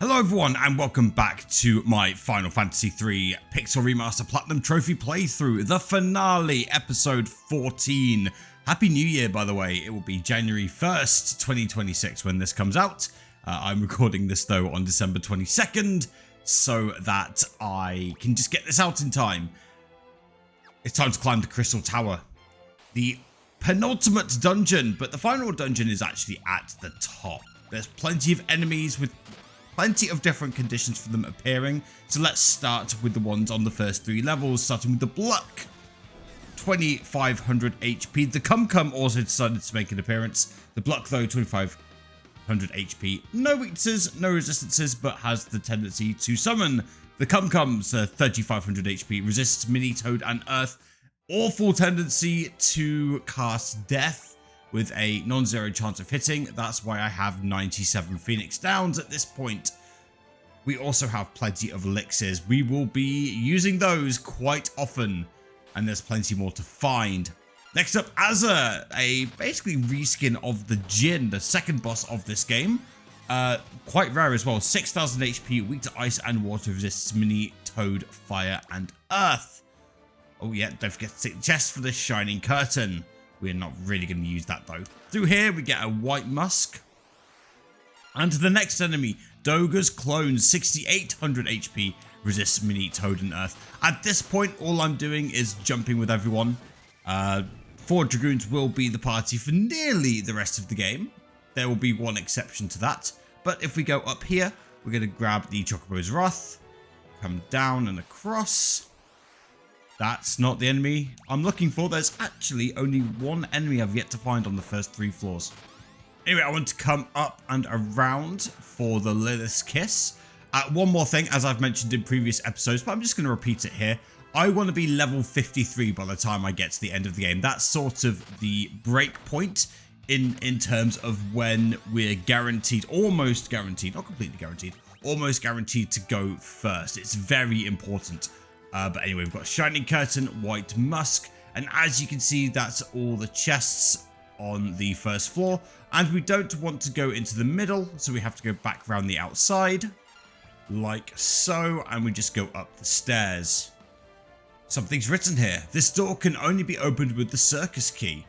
Hello everyone and welcome back to my Final Fantasy III Pixel Remaster Platinum Trophy playthrough, the finale, episode 14. Happy New Year, by the way. It will be January 1st, 2026 when this comes out. I'm recording this though on December 22nd so that I can just get this out in time. It's time to climb the Crystal Tower. The penultimate dungeon, but the final dungeon is actually at the top. There's plenty of enemies with plenty of different conditions for them appearing, so let's start with the ones on the first three levels, starting with the Bluck. 2500 HP. The Cum also decided to make an appearance. The Bluck though, 2500 HP. No weaknesses, no resistances, but has the tendency to summon. The Cum's 3500 HP, resists Mini, Toad and Earth. Awful tendency to cast Death with a non-zero chance of hitting. That's why I have 97 Phoenix Downs at this point. We also have plenty of elixirs. We will be using those quite often, and there's plenty more to find. Next up, Azza, a basically reskin of the Jinn, the second boss of this game. Quite rare as well. 6000 HP, weak to ice and water, resists Mini, Toad, Fire and Earth. Oh yeah, don't forget to take the chest for the Shining Curtain. We're not really going to use that though. Through here, we get a White Musk. And the next enemy, Doga's Clone, 6800 HP, resists Mini, Toad and Earth. At this point, all I'm doing is jumping with everyone. 4 Dragoons will be the party for nearly the rest of the game. There will be one exception to that. But if we go up here, we're going to grab the Chocobo's Wrath, come down and across. That's not the enemy I'm looking for. There's actually only one enemy I've yet to find on the first 3 floors. Anyway, I want to come up and around for the Lilith's Kiss. One more thing, as I've mentioned in previous episodes, but I'm just going to repeat it here. I want to be level 53 by the time I get to the end of the game. That's sort of the break point in terms of when we're guaranteed, almost guaranteed, not completely guaranteed, almost guaranteed to go first. It's very important. But anyway, we've got Shining Curtain, White Musk, and as you can see, that's all the chests on the first floor. And we don't want to go into the middle, so we have to go back around the outside, like so, and we just go up the stairs. Something's written here. This door can only be opened with the circus key.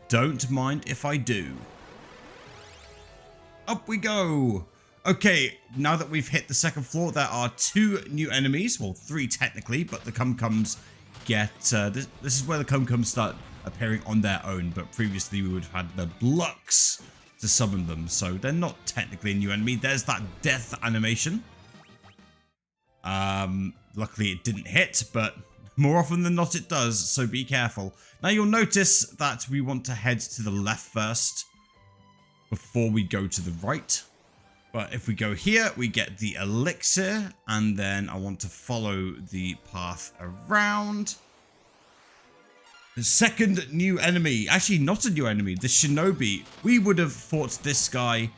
Don't mind if I do. Up we go. Okay, now that we've hit the second floor, there are 2 new enemies. Well, 3 technically, but the Cums get... this is where the Cums start appearing on their own, but previously we would have had the Blucks to summon them, so they're not technically a new enemy. There's that death animation. Luckily it didn't hit, but more often than not it does, so be careful. Now you'll notice that we want to head to the left first before we go to the right. But if we go here, we get the elixir, and then I want to follow the path around. The second new enemy, actually not a new enemy, the Shinobi. We would have fought this guy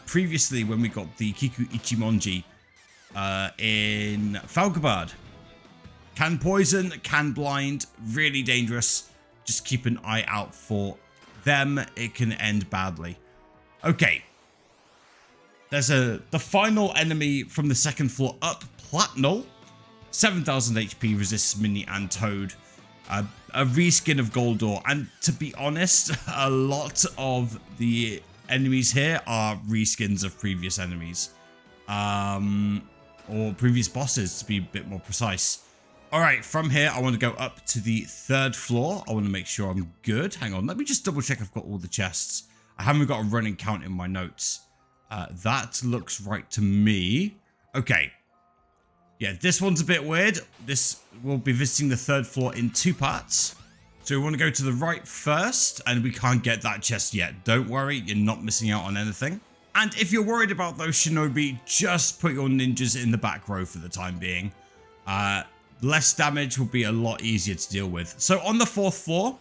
previously when we got the Kiku Ichimonji in Falgabard. Can poison, can blind, really dangerous. Just keep an eye out for them. It can end badly. Okay. There's the final enemy from the second floor up, Platinal. 7000 HP, resists Mini and Toad. A reskin of Goldor. And to be honest, a lot of the enemies here are reskins of previous enemies. Or previous bosses, to be a bit more precise. Alright, from here, I want to go up to the 3rd floor. I want to make sure I'm good. Hang on, let me just double check I've got all the chests. I haven't got a running count in my notes. That looks right to me. Okay. Yeah, this one's a bit weird. This will be visiting the 3rd floor in 2 parts. So we want to go to the right first, and we can't get that chest yet. Don't worry, you're not missing out on anything. And if you're worried about those Shinobi, just put your ninjas in the back row for the time being. Less damage will be a lot easier to deal with. So on the 4th floor,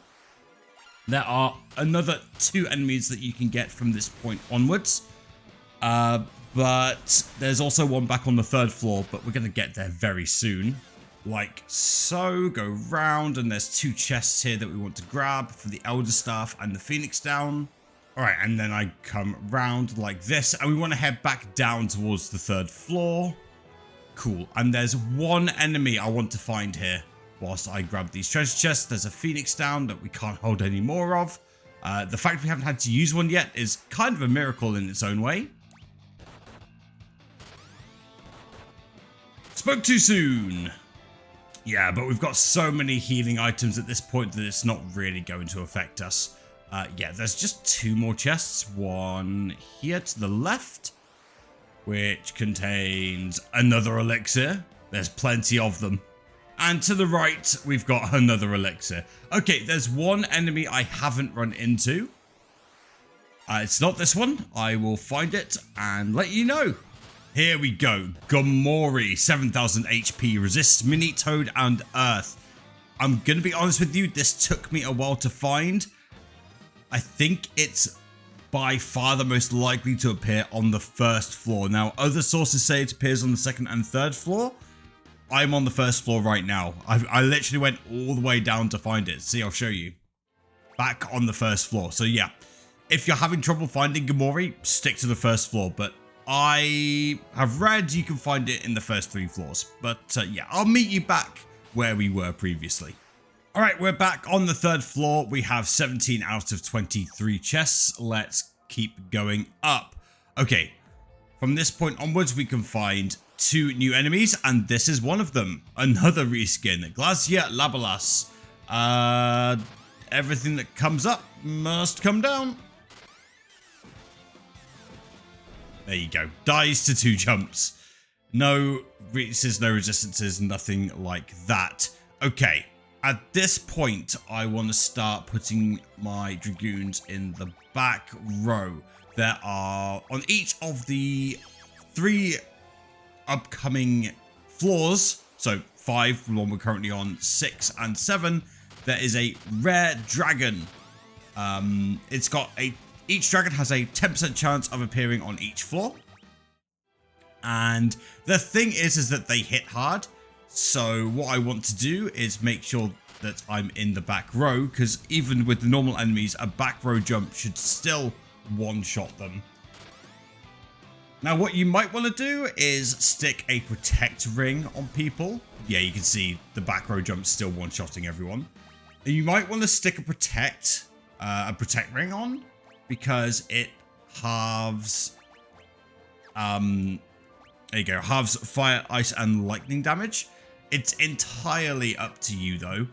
there are another 2 enemies that you can get from this point onwards. But there's also one back on the 3rd floor, but we're going to get there very soon. Like so, go round, and there's 2 chests here that we want to grab for the Elder Staff and the Phoenix Down. All right, and then I come round like this, and we want to head back down towards the 3rd floor. Cool, and there's one enemy I want to find here. Whilst I grab these treasure chests, there's a phoenix down that we can't hold any more of. The fact we haven't had to use one yet is kind of a miracle in its own way. Spoke too soon. Yeah, but we've got so many healing items at this point that it's not really going to affect us. Yeah, there's just 2 more chests. One here to the left, which contains another elixir. There's plenty of them. And to the right, we've got another elixir. Okay, there's one enemy I haven't run into. It's not this one. I will find it and let you know. Here we go. Gamori, 7000 HP, resists Mini, Toad, and Earth. I'm going to be honest with you, this took me a while to find. I think it's by far the most likely to appear on the 1st floor. Now, other sources say it appears on the 2nd and 3rd floor. I'm on the 1st floor right now. I literally went all the way down to find it. See, I'll show you. Back on the 1st floor. So yeah, if you're having trouble finding Gamori, stick to the 1st floor. But I have read you can find it in the first 3 floors. But yeah, I'll meet you back where we were previously. All right, we're back on the 3rd floor. We have 17 out of 23 chests. Let's keep going up. Okay, from this point onwards, we can find 2 new enemies, and this is one of them. Another reskin, Glacia Labalas. Everything that comes up must come down. There you go. Dies to 2 jumps. No weaknesses, no resistances, nothing like that. Okay, at this point, I want to start putting my Dragoons in the back row. There are, on each of the 3 upcoming floors, so 5, the one we're currently on, 6 and 7, there is a rare dragon. Each dragon has a 10% chance of appearing on each floor. And the thing is that they hit hard. So what I want to do is make sure that I'm in the back row, because even with the normal enemies, a back row jump should still one-shot them. Now, what you might want to do is stick a protect ring on people. Yeah, you can see the back row jump still one-shotting everyone. And you might want to stick a protect ring on, because it halves, there you go, halves fire, ice, and lightning damage. It's entirely up to you, though.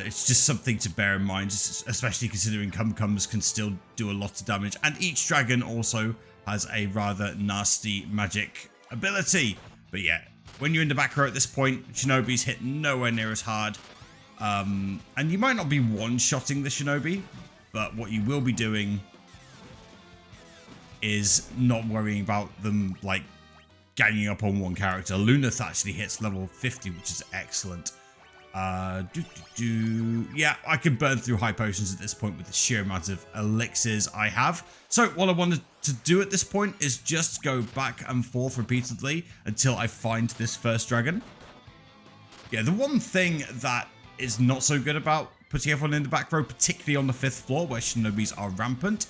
It's just something to bear in mind, especially considering Cum-Cums can still do a lot of damage. And each dragon also has a rather nasty magic ability. But yeah, when you're in the back row at this point, Shinobi's hit nowhere near as hard. And you might not be one-shotting the Shinobi, but what you will be doing is not worrying about them, like, ganging up on one character. Lunath actually hits level 50, which is excellent. Yeah, I can burn through high potions at this point with the sheer amount of elixirs I have. So what I wanted to do at this point is just go back and forth repeatedly until I find this first dragon. Yeah, the one thing that is not so good about putting everyone in the back row, particularly on the 5th floor where Shinobis are rampant,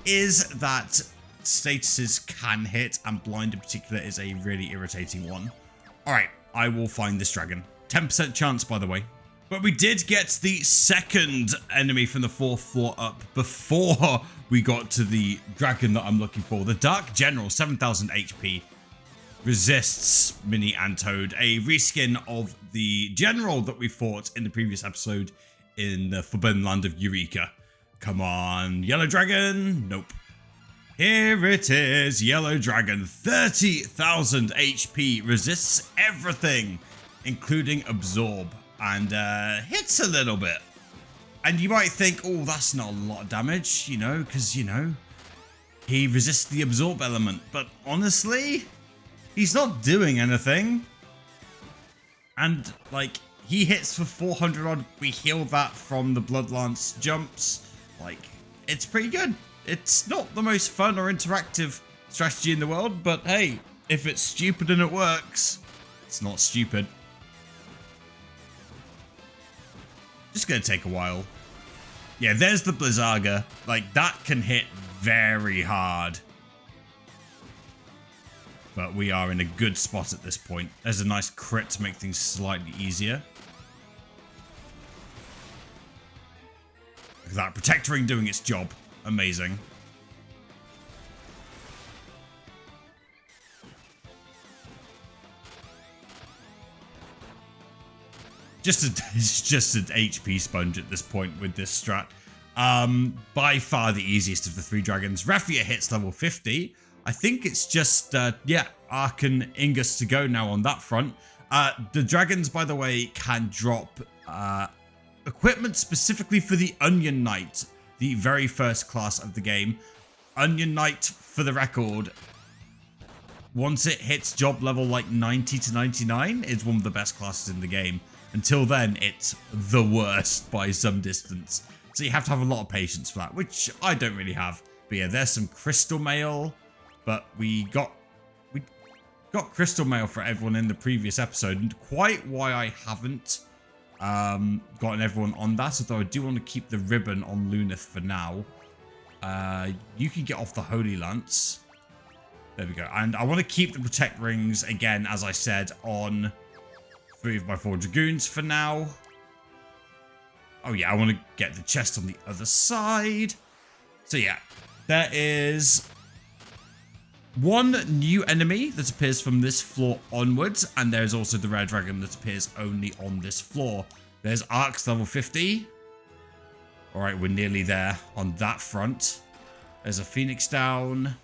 is that statuses can hit, and blind in particular is a really irritating one. Alright, I will find this dragon. 10% chance, by the way. But we did get the second enemy from the 4th floor up before we got to the dragon that I'm looking for. The Dark General, 7000 HP. Resists Mini and Toad, a reskin of the General that we fought in the previous episode in the Forbidden Land of Eureka. Come on, Yellow Dragon. Nope. Here it is, Yellow Dragon, 30,000 HP, resists everything, including Absorb, and hits a little bit. And you might think, oh, that's not a lot of damage, you know, because, you know, he resists the Absorb element. But honestly, he's not doing anything. And, like, he hits for 400 odd. We heal that from the Bloodlance jumps. Like, it's pretty good. It's not the most fun or interactive strategy in the world, but hey, if it's stupid and it works, it's not stupid. Just gonna take a while. Yeah, there's the Blizzaga. Like, that can hit very hard. But we are in a good spot at this point. There's a nice crit to make things slightly easier. Look at that. Protector Ring doing its job. Amazing. It's just an HP sponge at this point with this strat. By far the easiest of the 3 dragons. Raffia hits level 50. I think it's just, yeah, Ark and Ingus to go now on that front. The dragons, by the way, can drop equipment specifically for the Onion Knight, the very first class of the game. Onion Knight, for the record, once it hits job level like 90 to 99, it's one of the best classes in the game. Until then, it's the worst by some distance. So you have to have a lot of patience for that, which I don't really have. But yeah, there's some crystal mail. But we got crystal mail for everyone in the previous episode. And quite why I haven't gotten everyone on that. Although I do want to keep the ribbon on Lunith for now. You can get off the Holy Lance. There we go. And I want to keep the Protect Rings, again, as I said, on 3x4 Dragoons for now. Oh yeah, I want to get the chest on the other side. So yeah, there is one new enemy that appears from this floor onwards, and there's also the rare dragon that appears only on this floor. There's Ark's level 50. Alright, we're nearly there on that front. There's a Phoenix down.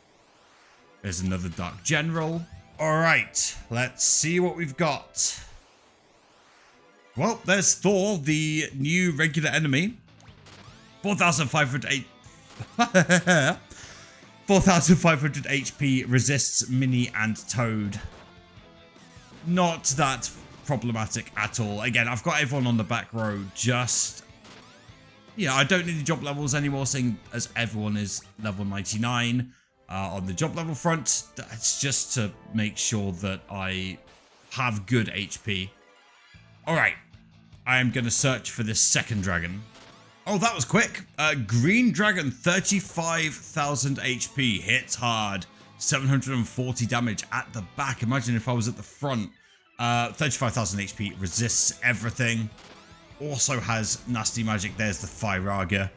There's another Dark General. Alright, let's see what we've got. Well, there's Thor, the new regular enemy. 4,508 HP, resists Mini and Toad. Not that problematic at all. Again, I've got everyone on the back row just... Yeah, I don't need the job levels anymore, seeing as everyone is level 99 on the job level front. That's just to make sure that I have good HP. Alright. I am going to search for this second dragon. Oh, that was quick. Green Dragon, 35,000 HP. Hits hard. 740 damage at the back. Imagine if I was at the front. 35,000 HP. Resists everything. Also has nasty magic. There's the Firaga.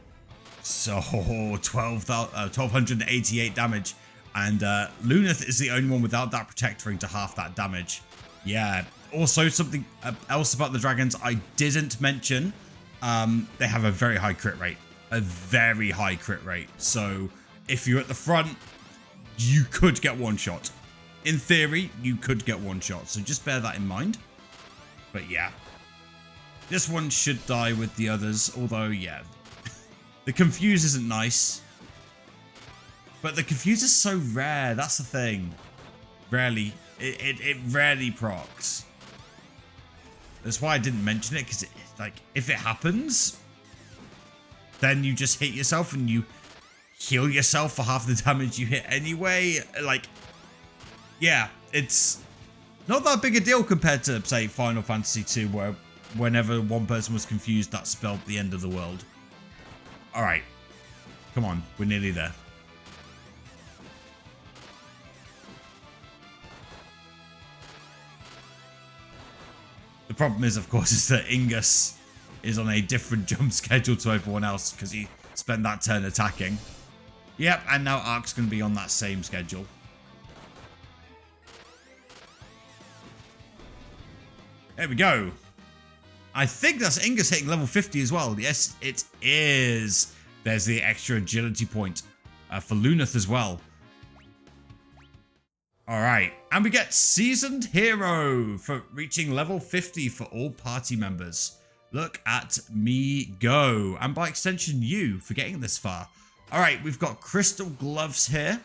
So, 1,288 damage. And Lunith is the only one without that Protect Ring to half that damage. Yeah. Also, something else about the dragons I didn't mention. They have a very high crit rate. A very high crit rate. So, if you're at the front, you could get one shot. In theory, you could get one shot. So, just bear that in mind. But yeah. This one should die with the others. Although, yeah. The Confuse isn't nice. But the Confuse is so rare. That's the thing. Rarely. It rarely procs. That's why I didn't mention it, because like, if it happens, then you just hit yourself and you heal yourself for half the damage you hit anyway. Like, yeah, it's not that big a deal compared to, say, Final Fantasy II, where whenever one person was confused, that spelled the end of the world. Alright. Come on, we're nearly there. The problem is, of course, is that Ingus is on a different jump schedule to everyone else because he spent that turn attacking. Yep, and now Ark's going to be on that same schedule. There we go. I think that's Ingus hitting level 50 as well. Yes, it is. There's the extra agility point for Lunith as well. Alright, and we get Seasoned Hero for reaching level 50 for all party members. Look at me go. And by extension, you for getting this far. Alright, we've got Crystal Gloves here.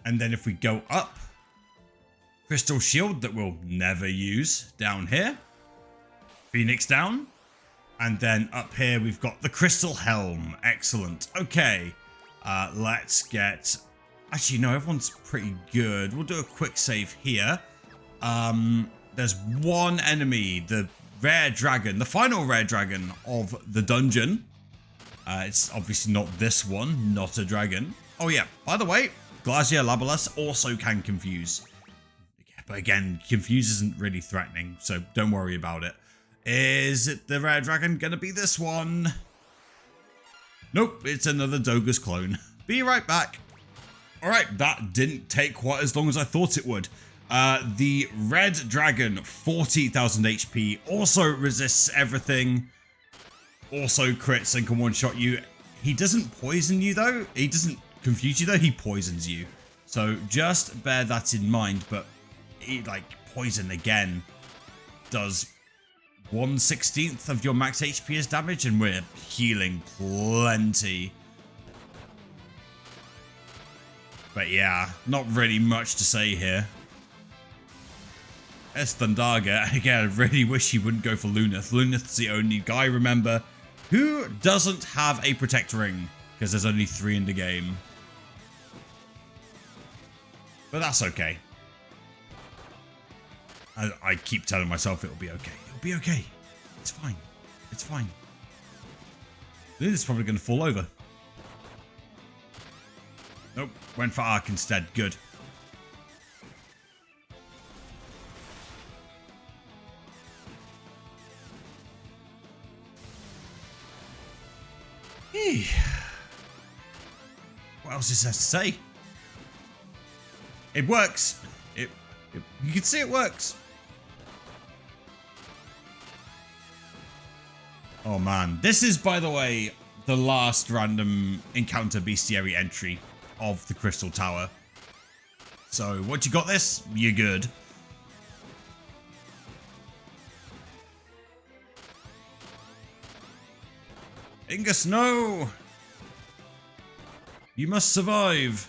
And then if we go up, Crystal Shield that we'll never use down here. Phoenix down. And then up here, we've got the Crystal Helm. Excellent. Okay, let's get... Actually, no, everyone's pretty good. We'll do a quick save here. There's one enemy, the rare dragon, the final rare dragon of the dungeon. It's obviously not this one, not a dragon. Oh yeah, by the way, Glacier Labalus also can confuse. But again, confuse isn't really threatening, so don't worry about it. Is it the rare dragon gonna be this one? Nope, it's another Doga's clone. Be right back. Alright, that didn't take quite as long as I thought it would. The red dragon, 40,000 HP, also resists everything. Also crits and can one-shot you. He doesn't poison you though. He doesn't confuse you though. He poisons you. So just bear that in mind. But he, like, poison again does 1/16 of your max HP as damage, and we're healing plenty. But yeah, not really much to say here. Thundaga, again, I really wish he wouldn't go for Luneth. Luneth's the only guy, remember, who doesn't have a Protect Ring, because there's only 3 in the game. But that's okay. I keep telling myself it'll be okay. It'll be okay. It's fine. It's fine. Luneth's probably going to fall over. Nope, went for Arc instead. Good. What else is there to say? It works. You can see it works. Oh man, this is, by the way, the last random encounter bestiary entry of the Crystal Tower. So once you got this, you're good. Ingus, no! You must survive.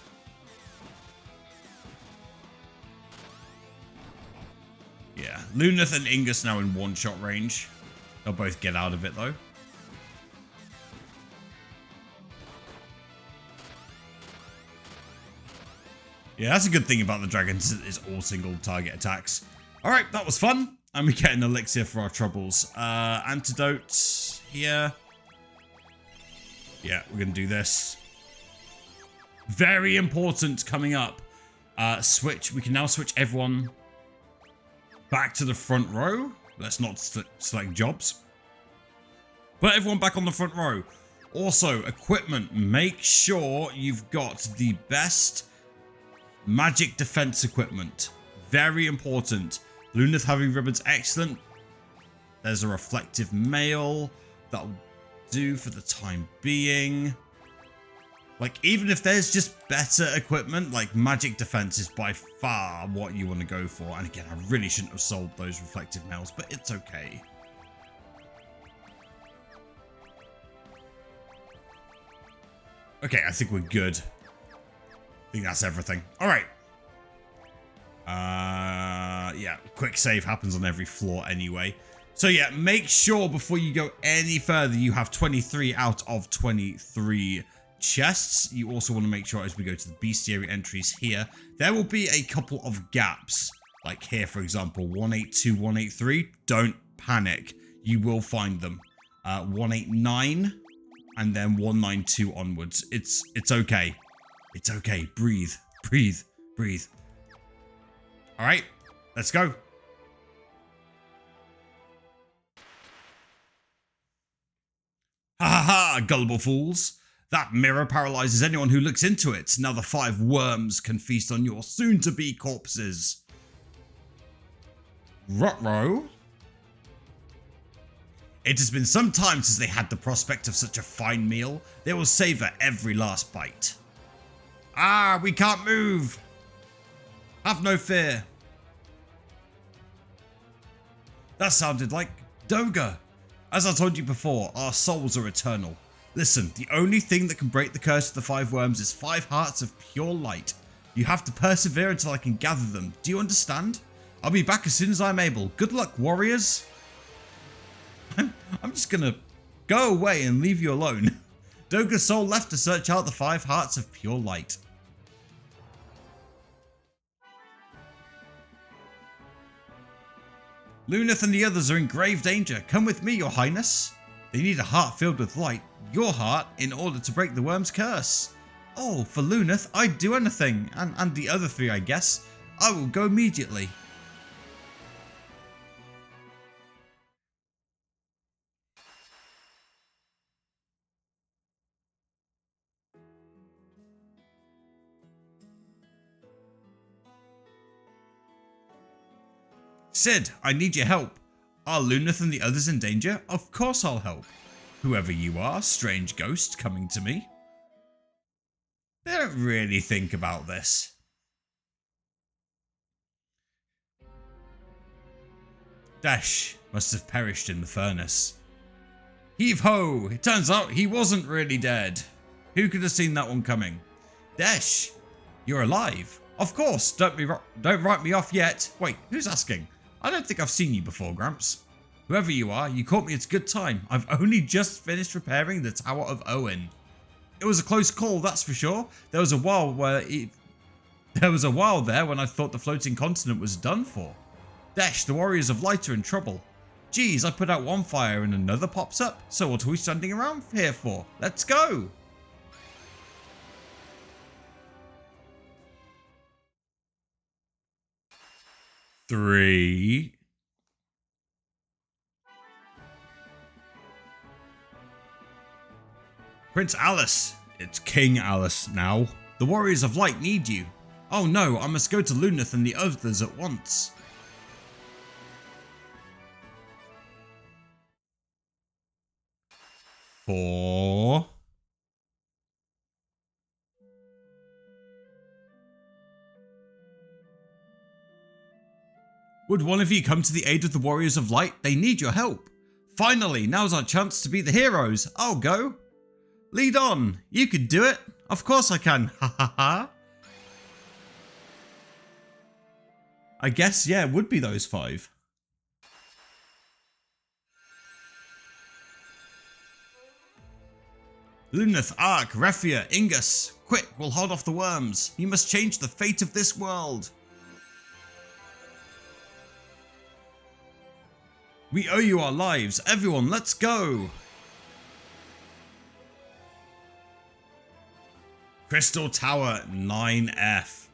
Yeah, Luneth and Ingus now in one-shot range. They'll both get out of it though. Yeah, that's a good thing about the dragons, is all single target attacks. Alright, that was fun. And we get an elixir for our troubles. Antidote here. Yeah, we're going to do this. Very important coming up. Switch. We can now switch everyone back to the front row. Let's not select jobs. Put everyone back on the front row. Also, equipment. Make sure you've got the best magic defense equipment. Very important. Luneth having ribbons, excellent. There's a reflective mail. That'll do for the time being. Like, even if there's just better equipment, like magic defense is by far what you want to go for. And again, I really shouldn't have sold those reflective mails, but it's okay. Okay, I think we're good. I think that's everything. All right. Yeah, quick save happens on every floor anyway. So yeah, make sure before you go any further, you have 23 out of 23 chests. You also want to make sure as we go to the bestiary entries here, there will be a couple of gaps. Like here, for example, 182, 183. Don't panic. You will find them. 189 and then 192 onwards. It's okay. It's okay. Breathe. Breathe. Breathe. All right, let's go. Ha ha ha, gullible fools. That mirror paralyzes anyone who looks into it. Now the 5 worms can feast on your soon-to-be corpses. Ruh-roh. It has been some time since they had the prospect of such a fine meal. They will savor every last bite. Ah, we can't move. Have no fear. That sounded like Doga. As I told you before, our souls are eternal. Listen, the only thing that can break the curse of the 5 worms is 5 hearts of pure light. You have to persevere until I can gather them. Do you understand? I'll be back as soon as I'm able. Good luck, warriors. I'm just gonna go away and leave you alone. Doga's soul left to search out the 5 hearts of pure light. Luneth and the others are in grave danger. Come with me, your highness. They need a heart filled with light. your heart in order to break the worm's curse. Oh, for Luneth, I'd do anything. And the other three, I guess. I will go immediately. Sid, I need your help. Are Luneth and the others in danger? Of course I'll help. Whoever you are, strange ghost coming to me. They don't really think about this. Dash must have perished in the furnace. Heave ho! It turns out he wasn't really dead. Who could have seen that one coming? Dash, you're alive. Of course, don't write me off yet. Wait, who's asking? I don't think I've seen you before, Gramps. Whoever you are, you caught me at a good time. I've only just finished repairing the Tower of Owen. It was a close call, that's for sure. There was a while there when I thought the floating continent was done for. Dash, the Warriors of Light are in trouble. Geez, I put out one fire and another pops up. So what are we standing around here for? Let's go! Three. Prince Alice. It's King Alice now. The Warriors of Light need you. Oh no, I must go to Luneth and the others at once. Four. Would one of you come to the aid of the Warriors of Light? They need your help. Finally, now's our chance to be the heroes. I'll go. Lead on. You could do it. Of course I can. Ha ha ha. I guess, yeah, it would be those five. Luneth, Ark, Refia, Ingus. Quick, we'll hold off the worms. You must change the fate of this world. We owe you our lives. Everyone, let's go. Crystal Tower 9F.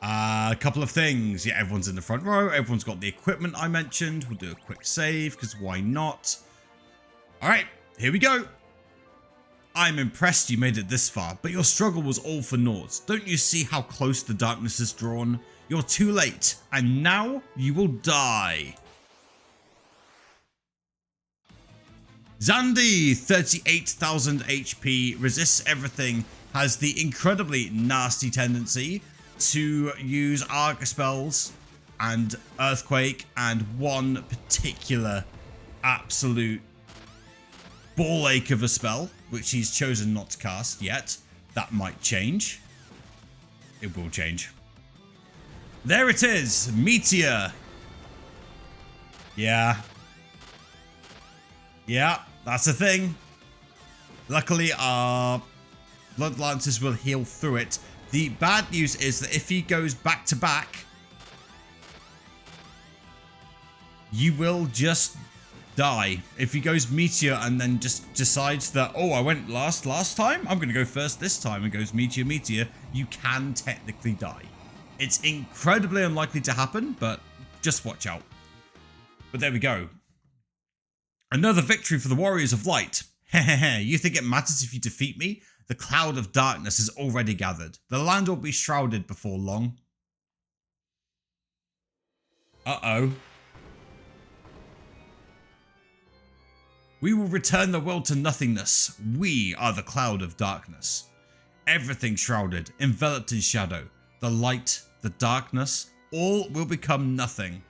A couple of things. Yeah, everyone's in the front row. Everyone's got the equipment I mentioned. We'll do a quick save because why not? All right, here we go. I'm impressed you made it this far, but your struggle was all for naught. Don't you see how close the darkness is drawn? You're too late, and now you will die. Xande, 38,000 HP, resists everything, has the incredibly nasty tendency to use Arc spells and Earthquake and one particular absolute ball ache of a spell, which he's chosen not to cast yet. That might change. It will change. There it is, Meteor. Yeah, that's a thing. Luckily, our Blood Lancers will heal through it. The bad news is that if he goes back to back, you will just die. If he goes Meteor and then just decides that, oh, I went last time, I'm going to go first this time, and goes Meteor, you can technically die. It's incredibly unlikely to happen, but just watch out. But there we go. Another victory for the Warriors of Light. Hehehe, you think it matters if you defeat me? The cloud of darkness is already gathered. The land will be shrouded before long. Uh-oh. We will return the world to nothingness. We are the cloud of darkness. Everything shrouded, enveloped in shadow. The light, the darkness, all will become nothing.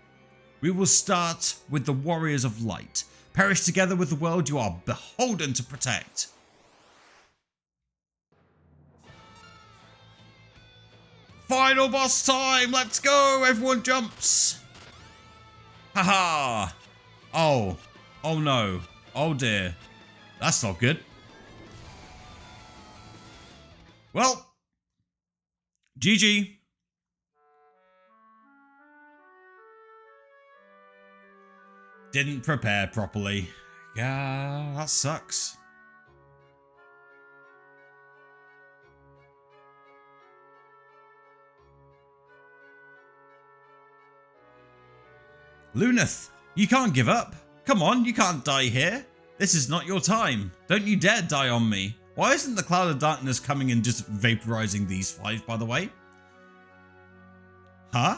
We will start with the Warriors of Light. Perish together with the world you are beholden to protect. Final boss time! Let's go! Everyone jumps! Haha! Oh. Oh no. Oh dear. That's not good. Well. GG. Didn't prepare properly. Yeah, that sucks. Luneth, you can't give up. Come on, you can't die here. This is not your time. Don't you dare die on me. Why isn't the cloud of darkness coming and just vaporizing these 5, by the way? Huh?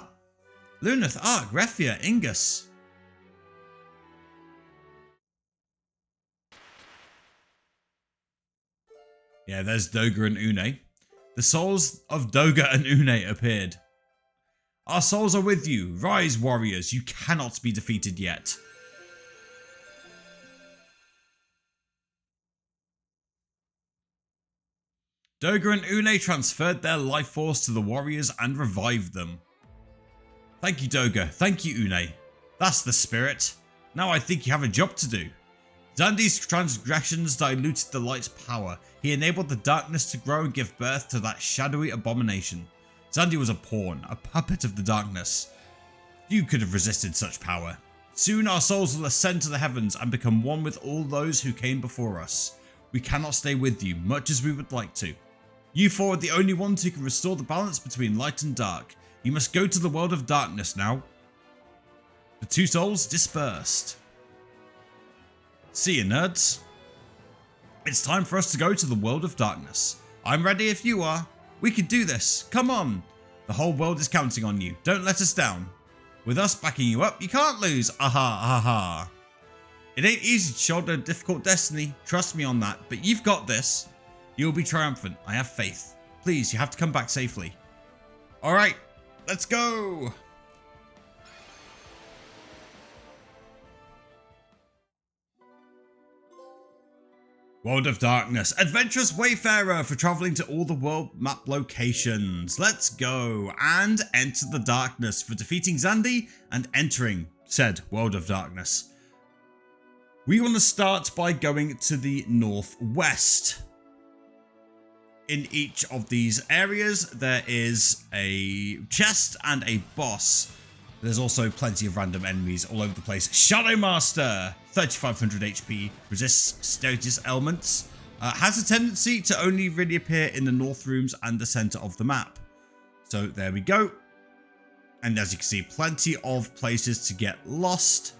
Luneth, Ark, Refia, Ingus. Yeah, there's Doga and Une. The souls of Doga and Une appeared. Our souls are with you. Rise, warriors. You cannot be defeated yet. Doga and Une transferred their life force to the warriors and revived them. Thank you, Doga. Thank you, Une. That's the spirit. Now I think you have a job to do. Xande's transgressions diluted the light's power. He enabled the darkness to grow and give birth to that shadowy abomination. Xande was a pawn, a puppet of the darkness. Few could have resisted such power. Soon our souls will ascend to the heavens and become one with all those who came before us. We cannot stay with you, much as we would like to. You four are the only ones who can restore the balance between light and dark. You must go to the world of darkness now. The 2 souls dispersed. See you, nerds. It's time for us to go to the world of darkness. I'm ready if you are. We can do this. Come on. The whole world is counting on you. Don't let us down. With us backing you up, you can't lose. Aha, aha. It ain't easy to shoulder a difficult destiny. Trust me on that. But you've got this. You'll be triumphant. I have faith. Please, you have to come back safely. All right. Let's go. World of Darkness. Adventurous Wayfarer for traveling to all the world map locations. Let's go and enter the darkness for defeating Xande and entering said World of Darkness. We want to start by going to the northwest. In each of these areas, there is a chest and a boss. There's also plenty of random enemies all over the place. Shadow Master, 3500 HP, resists status elements, has a tendency to only really appear in the north rooms and the center of the map. So there we go. And as you can see, plenty of places to get lost.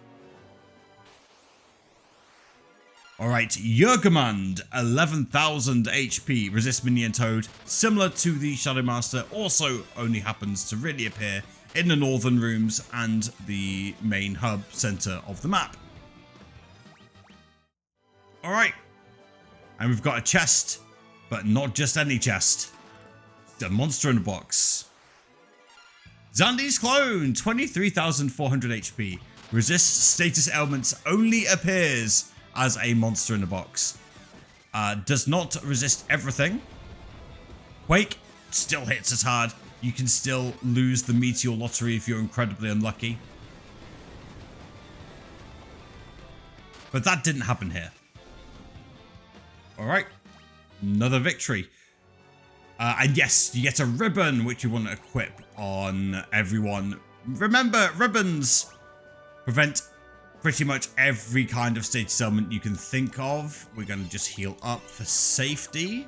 Alright, Jurgemund, 11,000 HP, resists minion toad, similar to the Shadow Master, also only happens to really appear in the northern rooms and the main hub center of the map. Alright, and we've got a chest, but not just any chest. It's a monster in a box. Xande's clone, 23,400 HP, resists status elements, only appears as a monster in a box. Does not resist everything. Quake still hits as hard. You can still lose the Meteor Lottery if you're incredibly unlucky. But that didn't happen here. Alright. Another victory. And yes, you get a ribbon, which you want to equip on everyone. Remember, ribbons prevent pretty much every kind of status element you can think of. We're going to just heal up for safety.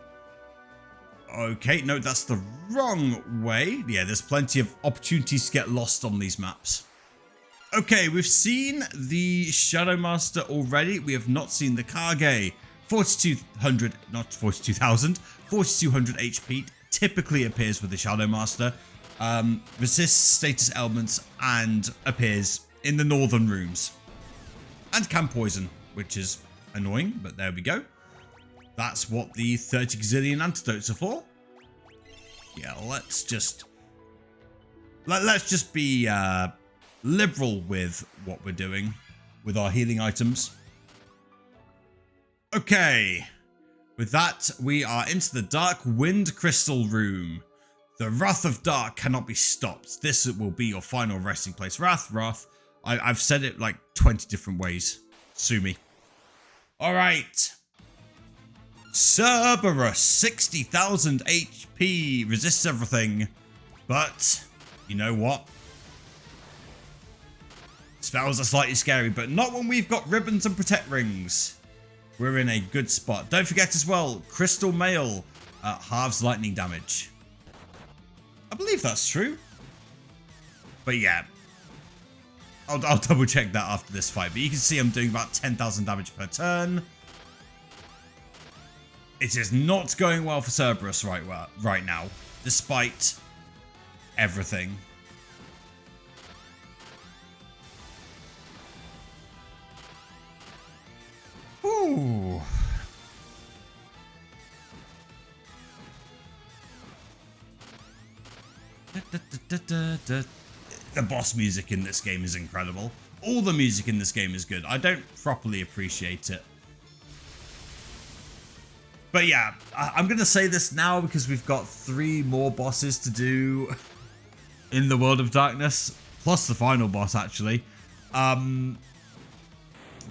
Okay, no, that's the wrong way. Yeah, there's plenty of opportunities to get lost on these maps. Okay, we've seen the Shadow Master already. We have not seen the Kage. 4,200, not 42,000, 4,200 HP typically appears with the Shadow Master. Resists status elements and appears in the northern rooms. And can poison, which is annoying, but there we go. That's what the 30 gazillion antidotes are for. Yeah, let's just be liberal with what we're doing with our healing items. Okay, with that, we are into the Dark Wind Crystal Room. The Wrath of Dark cannot be stopped. This will be your final resting place. Wrath. I've said it like 20 different ways. Sue me. All right. Cerberus, 60,000 HP, resists everything, but you know what? Spells are slightly scary, but not when we've got ribbons and protect rings. We're in a good spot. Don't forget as well, Crystal Mail halves lightning damage. I believe that's true. But yeah, I'll double check that after this fight. But you can see I'm doing about 10,000 damage per turn. It is not going well for Cerberus right now, despite everything. Ooh. The boss music in this game is incredible. All the music in this game is good. I don't properly appreciate it. But yeah, I'm going to say this now because we've got 3 more bosses to do in the World of Darkness, plus the final boss actually.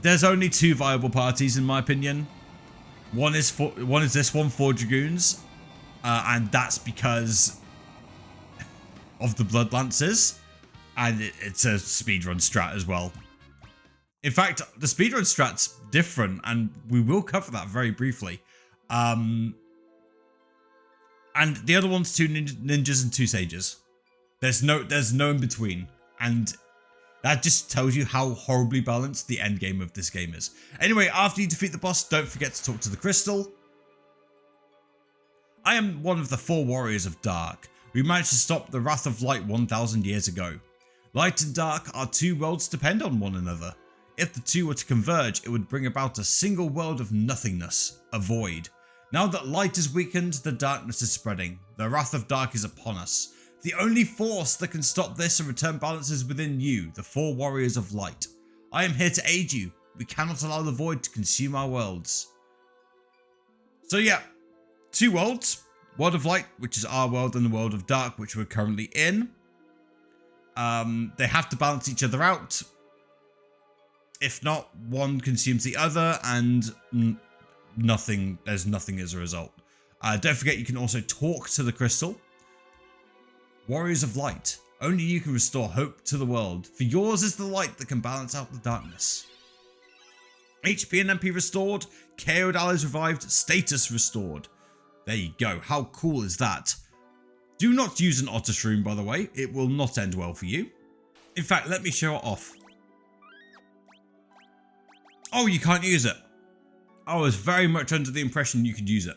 There's only 2 viable parties in my opinion. One is this one, 4 Dragoons, and that's because of the Blood Lancers, and it's a speedrun strat as well. In fact, the speedrun strat's different, and we will cover that very briefly. And the other one's 2 ninjas and 2 sages. There's no in between, and that just tells you how horribly balanced the end game of this game is. Anyway, after you defeat the boss, don't forget to talk to the crystal. I am one of the 4 warriors of Dark. We managed to stop the Wrath of Light 1,000 years ago. Light and Dark are 2 worlds depend on one another. If the 2 were to converge, it would bring about a single world of nothingness, a void. Now that light is weakened, the darkness is spreading. The Wrath of Dark is upon us. The only force that can stop this and return balance is within you, the 4 warriors of light. I am here to aid you. We cannot allow the void to consume our worlds. So yeah, 2 worlds. World of Light, which is our world, and the World of Dark, which we're currently in. They have to balance each other out. If not, one consumes the other, and there's nothing as a result. Don't forget, you can also talk to the crystal. Warriors of Light. Only you can restore hope to the world, for yours is the light that can balance out the darkness. HP and MP restored, KO'd allies revived, status restored. There you go. How cool is that? Do not use an otter shroom, by the way. It will not end well for you. In fact, let me show it off. Oh, you can't use it. I was very much under the impression you could use it.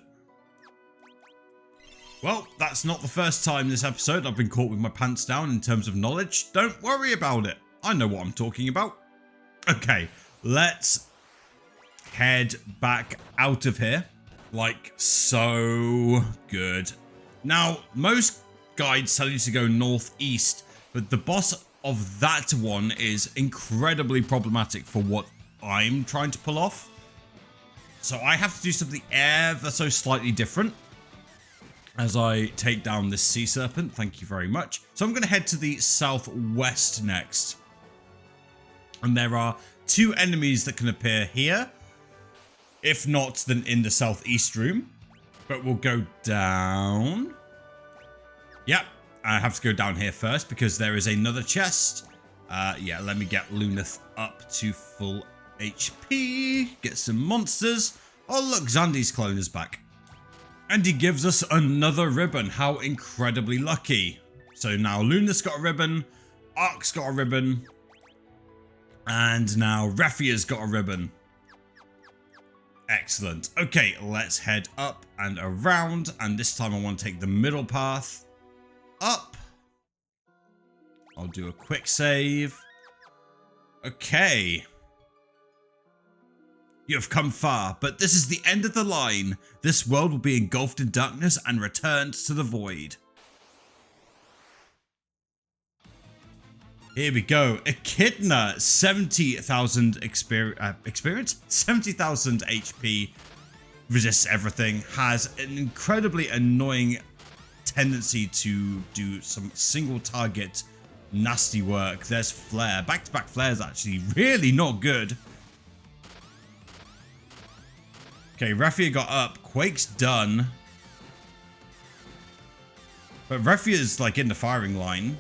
Well, that's not the first time this episode I've been caught with my pants down in terms of knowledge. Don't worry about it. I know what I'm talking about. Okay, let's head back out of here. Like so. Good. Now, most guides tell you to go northeast, but the boss of that one is incredibly problematic for what I'm trying to pull off. So I have to do something ever so slightly different as I take down this sea serpent. Thank you very much. So I'm going to head to the southwest next. And there are 2 enemies that can appear here. If not, then in the southeast room. But we'll go down. Yep, I have to go down here first because there is another chest. Yeah, let me get Luneth up to full HP. Get some monsters. Oh, look, Xande's clone is back. And he gives us another ribbon. How incredibly lucky. So now Luneth's got a ribbon. Ark's got a ribbon. And now Refia's got a ribbon. Excellent. Okay, let's head up and around. And this time I want to take the middle path up. I'll do a quick save. Okay. You have come far, but this is the end of the line. This world will be engulfed in darkness and returned to the void. Here we go. Echidna, 70,000 experience, 70,000 HP, resists everything, has an incredibly annoying tendency to do some single target nasty work. There's Flare. Back-to-back Flare is actually really not good. Okay, Refia got up. Quake's done. But Refia's like in the firing line.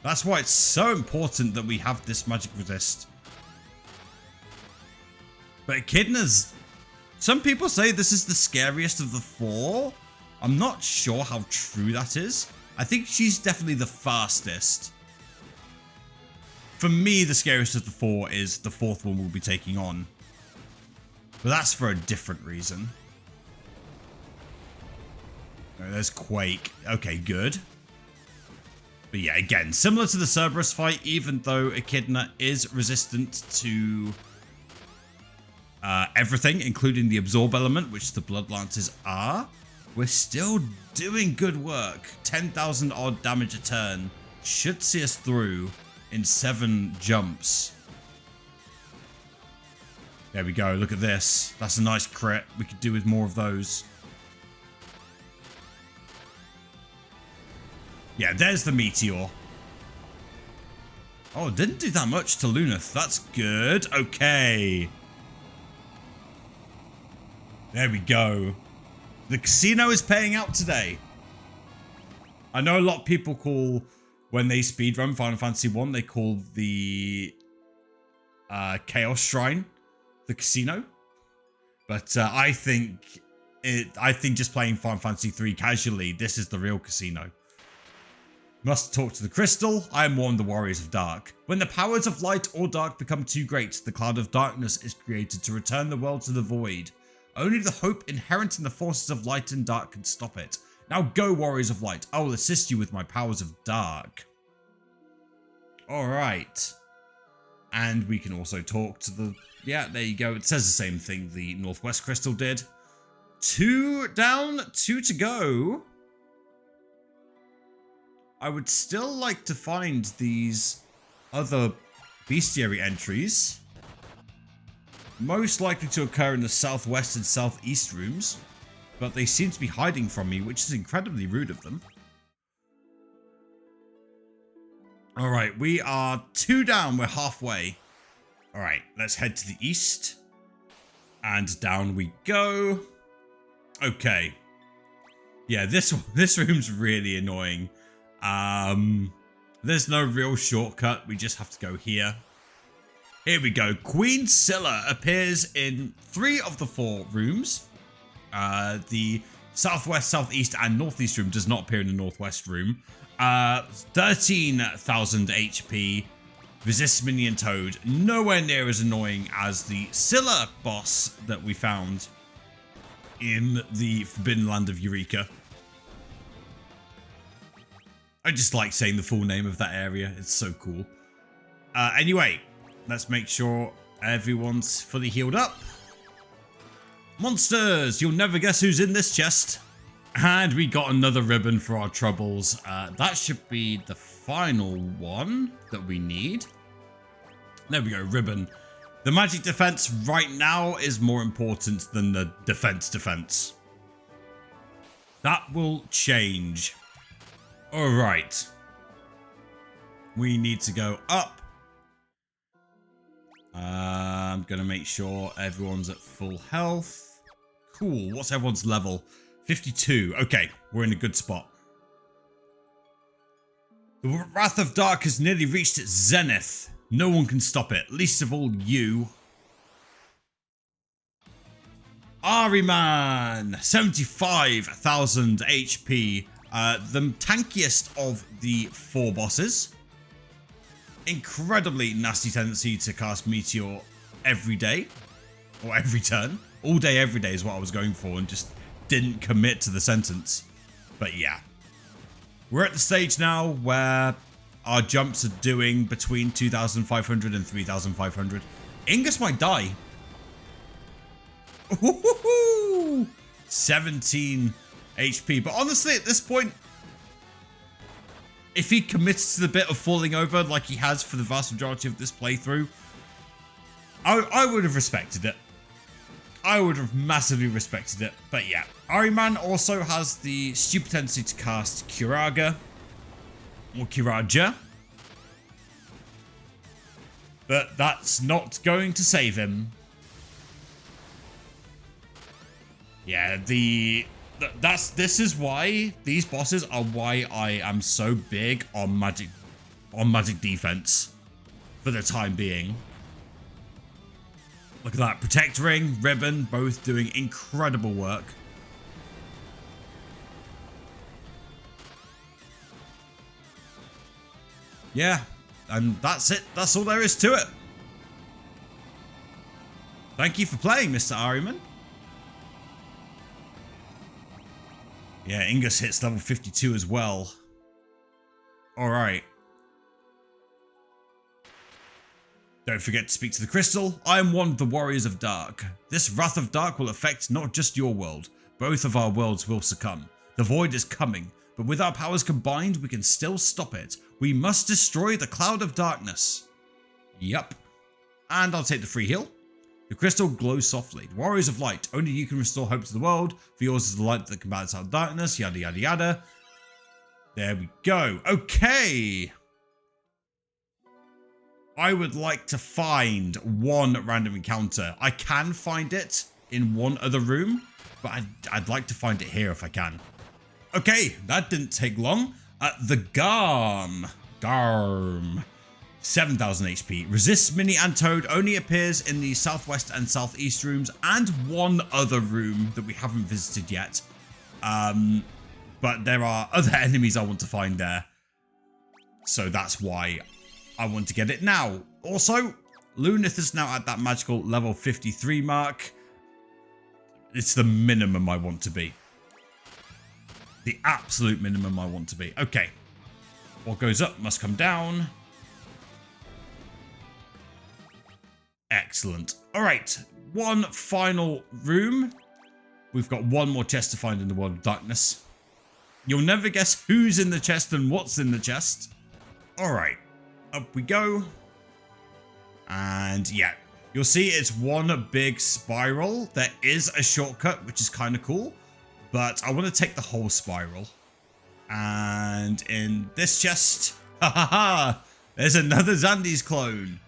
That's why it's so important that we have this magic resist. But Echidna's... Some people say this is the scariest of the 4. I'm not sure how true that is. I think she's definitely the fastest. For me, the scariest of the four is the fourth one we'll be taking on. But that's for a different reason. Oh, there's Quake. Okay, good. But yeah, again, similar to the Cerberus fight, even though Echidna is resistant to everything, including the absorb element, which the Blood Lancers are, we're still doing good work. 10,000 odd damage a turn should see us through in 7 jumps. There we go. Look at this. That's a nice crit. We could do with more of those. Yeah, there's the meteor. Oh, didn't do that much to Lunath. That's good. Okay. There we go. The casino is paying out today. I know a lot of people call, when they speedrun Final Fantasy 1, they call the Chaos Shrine the casino. But I think just playing Final Fantasy 3 casually, this is the real casino. Must talk to the crystal. I am warned the warriors of dark. When the powers of light or dark become too great, the cloud of darkness is created to return the world to the void. Only the hope inherent in the forces of light and dark can stop it. Now go, warriors of light. I will assist you with my powers of dark. Alright. And we can also talk to the... Yeah, there you go. It says the same thing the Northwest Crystal did. 2 down, 2 to go. I would still like to find these other bestiary entries. Most likely to occur in the southwest and southeast rooms. But they seem to be hiding from me, which is incredibly rude of them. Alright, we are 2 down. We're halfway. Alright, let's head to the east. And down we go. Okay. Yeah, this room's really annoying. There's no real shortcut. We just have to go here. Here we go. Queen Scylla appears in 3 of the 4 rooms. The southwest, southeast, and northeast room does not appear in the northwest room. 13,000 HP. Resists minion toad. Nowhere near as annoying as the Scylla boss that we found in the Forbidden Land of Eureka. I just like saying the full name of that area. It's so cool. Anyway, let's make sure everyone's fully healed up. Monsters! You'll never guess who's in this chest. And we got another ribbon for our troubles. That should be the final one that we need. There we go, ribbon. The magic defense right now is more important than the defense. That will change. Alright. We need to go up. I'm going to make sure everyone's at full health. Cool. What's everyone's level? 52. Okay, we're in a good spot. The Wrath of Dark has nearly reached its zenith. No one can stop it, least of all you. Ahriman, 75,000 HP. The tankiest of the 4 bosses. Incredibly nasty tendency to cast Meteor every day. Or every turn. All day, every day is what I was going for and just didn't commit to the sentence. But yeah. We're at the stage now where our jumps are doing between 2,500 and 3,500. Ingus might die. Ooh, 17 HP. But honestly, at this point, if he commits to the bit of falling over like he has for the vast majority of this playthrough, I would have respected it. I would have massively respected it. But yeah, Ahriman also has the stupid tendency to cast Kiraga. Or Kiraja. But that's not going to save him. Yeah, this is why these bosses are why I am so big on magic defense for the time being. Look at that, Protect Ring, Ribbon, both doing incredible work. Yeah, And that's it. That's all there is to it. Thank you for playing, Mr. Ariman. Yeah, Ingus hits level 52 as well. Alright. Don't forget to speak to the crystal. I am one of the warriors of dark. This wrath of dark will affect not just your world. Both of our worlds will succumb. The void is coming, but with our powers combined, we can still stop it. We must destroy the cloud of darkness. Yup. And I'll take the free heal. The crystal glows softly. The warriors of light. Only you can restore hope to the world. For yours is the light that combats our darkness. Yada yada yada. There we go. Okay. I would like to find one random encounter. I can find it in one other room, but I'd like to find it here if I can. Okay, that didn't take long. The Garm. 7,000 HP. Resists Mini and Toad. Only appears in the southwest and southeast rooms and one other room that we haven't visited yet. But there are other enemies I want to find there. So that's why I want to get it now. Also, Lunith is now at that magical level 53 mark. It's the minimum I want to be. The absolute minimum I want to be. Okay. What goes up must come down. Excellent. All right. One final room. We've got one more chest to find in the world of darkness. You'll never guess who's in the chest and what's in the chest. All right. Up we go. And yeah, you'll see it's one big spiral. There is a shortcut, which is kind of cool. But I want to take the whole spiral. And in this chest, there's another Xande's clone.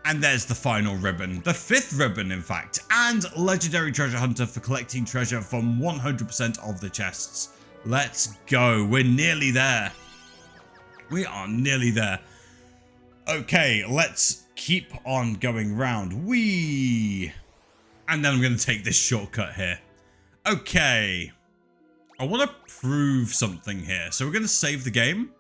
And there's the final ribbon. The 5th ribbon, in fact. And Legendary Treasure Hunter for collecting treasure from 100% of the chests. Let's go. We're nearly there. We are nearly there. Okay, let's keep on going round. Whee! And then I'm going to take this shortcut here. Okay. I want to prove something here. So we're going to save the game.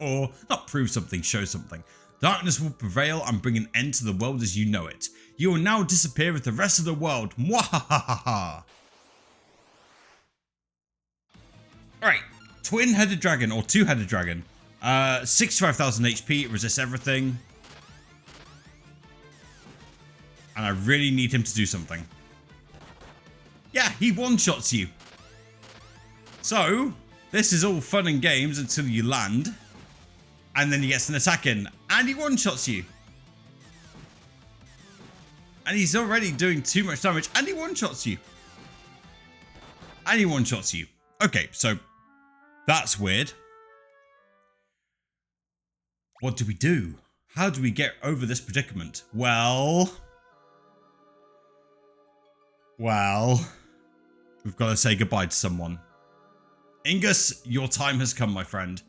Or, not prove something, show something. Darkness will prevail and bring an end to the world as you know it. You will now disappear with the rest of the world. Mwahahaha. Alright. Twin-headed dragon, or two-headed dragon. 65,000 HP, resists everything. And I really need him to do something. Yeah, he one-shots you. So, this is all fun and games until you land. And then he gets an attack in. And he one-shots you. And he's already doing too much damage. And he one-shots you. And he one-shots you. Okay, so that's weird. What do we do? How do we get over this predicament? Well, we've got to say goodbye to someone. Ingus, your time has come, my friend.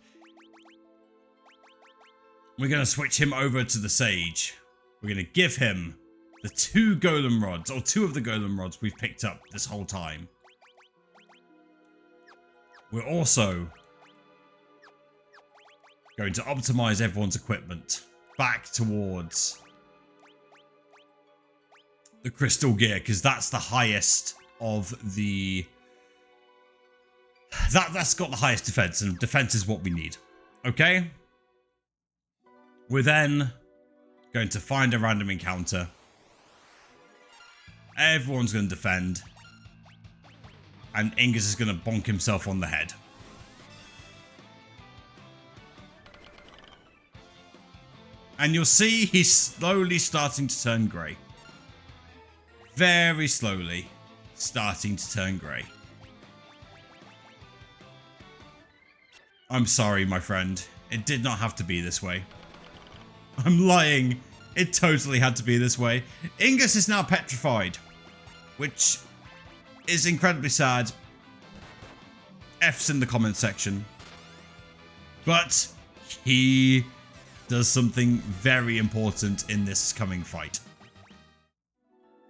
We're going to switch him over to the Sage. We're going to give him the 2 golem rods, or 2 of the golem rods we've picked up this whole time. We're also going to optimize everyone's equipment back towards the crystal gear, because that's the highest of the... That's got the highest defense, and defense is what we need. Okay? We're then going to find a random encounter. Everyone's going to defend. And Ingus is going to bonk himself on the head. And you'll see he's slowly starting to turn grey. Very slowly starting to turn grey. I'm sorry, my friend. It did not have to be this way. I'm lying. It totally had to be this way. Ingus is now petrified, which is incredibly sad. F's in the comment section. But he does something very important in this coming fight.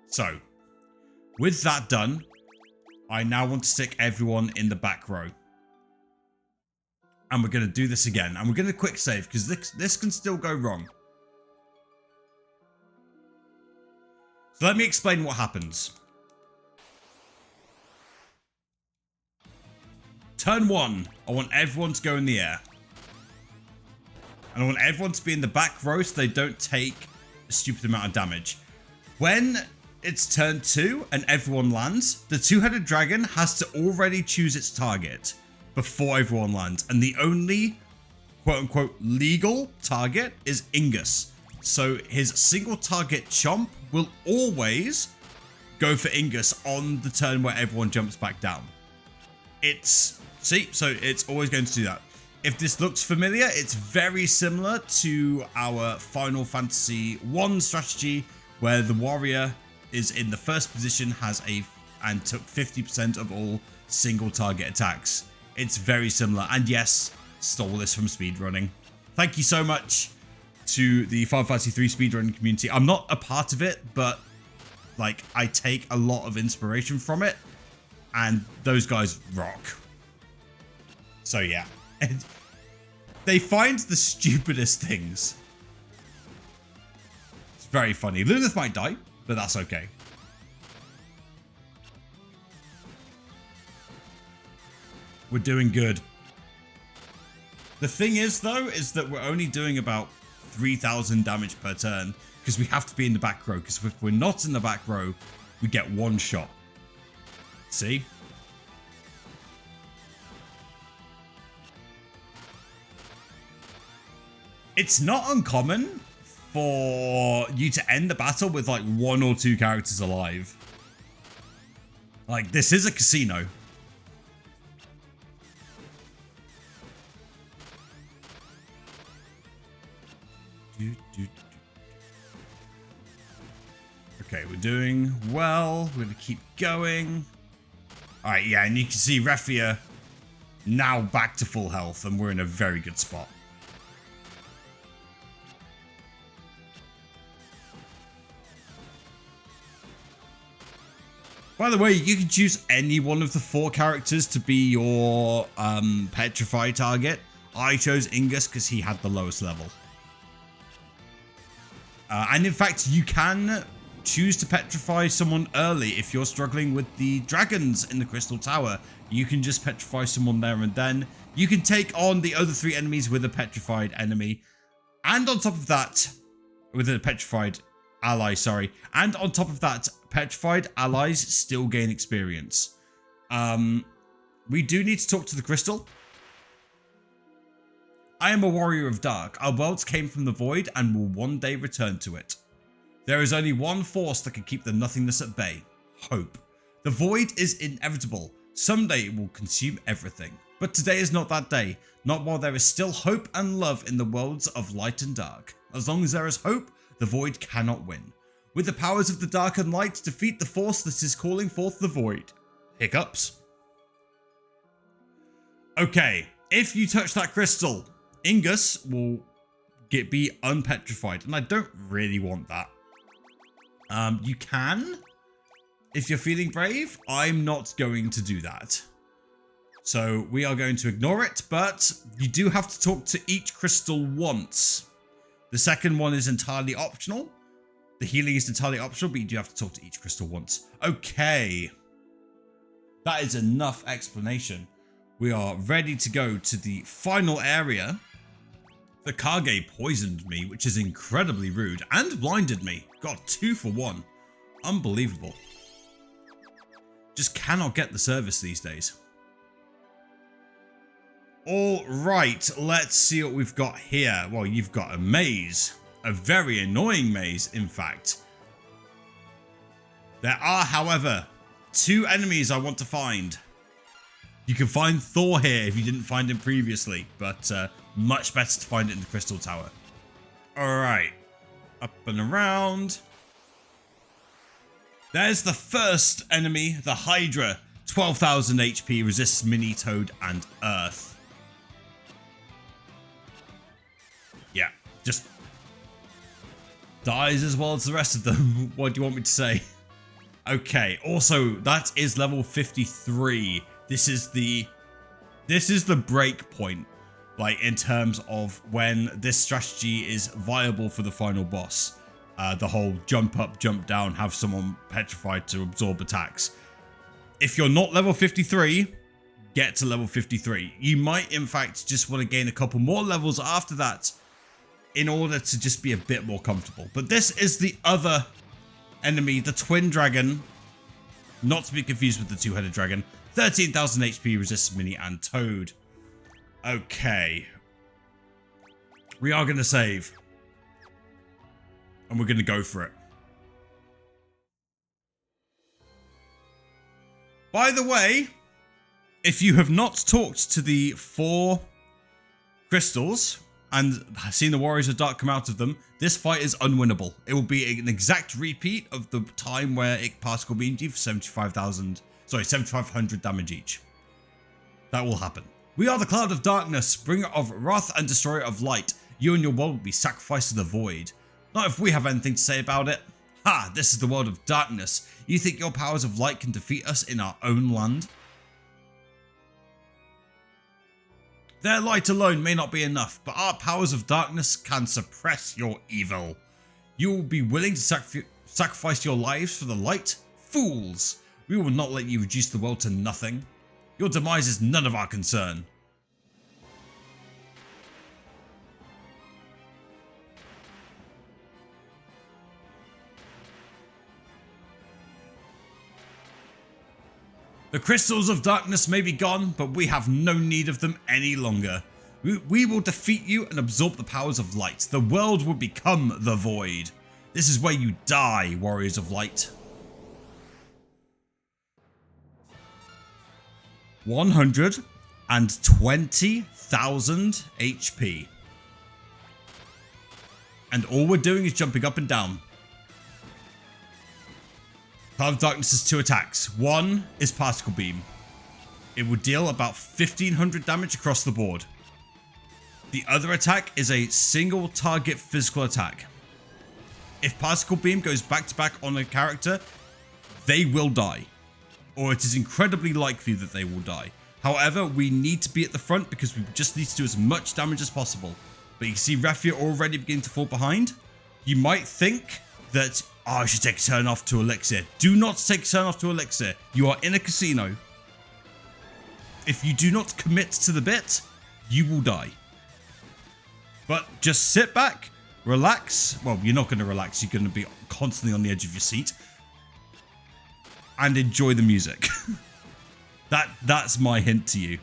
So, with that done, I now want to stick everyone in the back row. And we're going to do this again. And we're going to quick save because this can still go wrong. So let me explain what happens. Turn 1, I want everyone to go in the air. And I want everyone to be in the back row so they don't take a stupid amount of damage. When it's turn 2 and everyone lands, the two-headed dragon has to already choose its target before everyone lands. And the only quote-unquote legal target is Ingus. So his single target chomp will always go for Ingus on the turn where everyone jumps back down. So it's always going to do that. If this looks familiar, it's very similar to our Final Fantasy 1 strategy where the warrior is in the first position, and took 50% of all single target attacks. It's very similar, and yes, stole this from speedrunning. Thank you so much to the Final Fantasy 3 speedrunning community. I'm not a part of it, but like I take a lot of inspiration from it, and those guys rock. So yeah, they find the stupidest things. It's very funny. Lunith might die, but that's okay. We're doing good. The thing is, though, is that we're only doing about 3,000 damage per turn because we have to be in the back row. Because if we're not in the back row, we get one shot. See? It's not uncommon for you to end the battle with like 1 or 2 characters alive. Like, this is a casino. Okay, we're doing well. We're going to keep going. Alright, yeah, and you can see Refia now back to full health, and we're in a very good spot. By the way, you can choose any one of the 4 characters to be your petrify target. I chose Ingus because he had the lowest level. And in fact, you can choose to petrify someone early if you're struggling with the dragons in the Crystal Tower. You can just petrify someone there and then. You can take on the other 3 enemies with a petrified enemy. And on top of that, with a petrified ally, sorry. And on top of that, petrified allies still gain experience. We do need to talk to the crystal. I am a warrior of dark. Our worlds came from the void and will one day return to it. There is only one force that can keep the nothingness at bay. Hope. The void is inevitable. Someday it will consume everything. But today is not that day. Not while there is still hope and love in the worlds of light and dark. As long as there is hope, the void cannot win. With the powers of the dark and light, defeat the force that is calling forth the void. Hiccups. Okay, if you touch that crystal, Ingus will be unpetrified, and I don't really want that. You can, if you're feeling brave. I'm not going to do that. So we are going to ignore it, but you do have to talk to each crystal once. The second one is entirely optional. The healing is entirely optional, but you do have to talk to each crystal once. Okay. That is enough explanation. We are ready to go to the final area. The Kage poisoned me, which is incredibly rude, and blinded me. God, 2 for 1. Unbelievable. Just cannot get the service these days. All right, let's see what we've got here. Well, you've got a maze. A very annoying maze, in fact. There are, however, 2 enemies I want to find. You can find Thor here if you didn't find him previously, but much better to find it in the Crystal Tower. Alright. Up and around. There's the first enemy, the Hydra. 12,000 HP, resists Mini Toad and Earth. Yeah, just dies as well as the rest of them. What do you want me to say? Okay, also, that is level 53. This is the break point. Like in terms of when this strategy is viable for the final boss. The whole jump up, jump down, have someone petrified to absorb attacks. If you're not level 53, get to level 53. You might in fact just want to gain a couple more levels after that in order to just be a bit more comfortable. But this is the other enemy, the twin dragon, not to be confused with the two-headed dragon. 13,000 HP, resists mini and toad. Okay. We are going to save. And we're going to go for it. By the way, if you have not talked to the 4 crystals and seen the Warriors of Dark come out of them, this fight is unwinnable. It will be an exact repeat of the time where it particle beamed you for 7,500 damage each. That will happen. We are the Cloud of Darkness, bringer of wrath and destroyer of light. You and your world will be sacrificed to the void. Not if we have anything to say about it. Ha! This is the world of darkness. You think your powers of light can defeat us in our own land? Their light alone may not be enough, but our powers of darkness can suppress your evil. You will be willing to sacrifice your lives for the light? Fools! We will not let you reduce the world to nothing. Your demise is none of our concern. The crystals of darkness may be gone, but we have no need of them any longer. We will defeat you and absorb the powers of light. The world will become the void. This is where you die, warriors of light. 120,000 HP. And all we're doing is jumping up and down. Cloud of Darkness has 2 attacks. One is Particle Beam. It will deal about 1,500 damage across the board. The other attack is a single target physical attack. If Particle Beam goes back to back on a character, they will die. Or it is incredibly likely that they will die. However, we need to be at the front because we just need to do as much damage as possible. But you can see Refia already beginning to fall behind. You might think that, oh, I should take a turn off to Elixir. Do not take a turn off to Elixir. You are in a casino. If you do not commit to the bit, you will die. But just sit back, relax. Well, you're not going to relax. You're going to be constantly on the edge of your seat. And enjoy the music. That's my hint to you.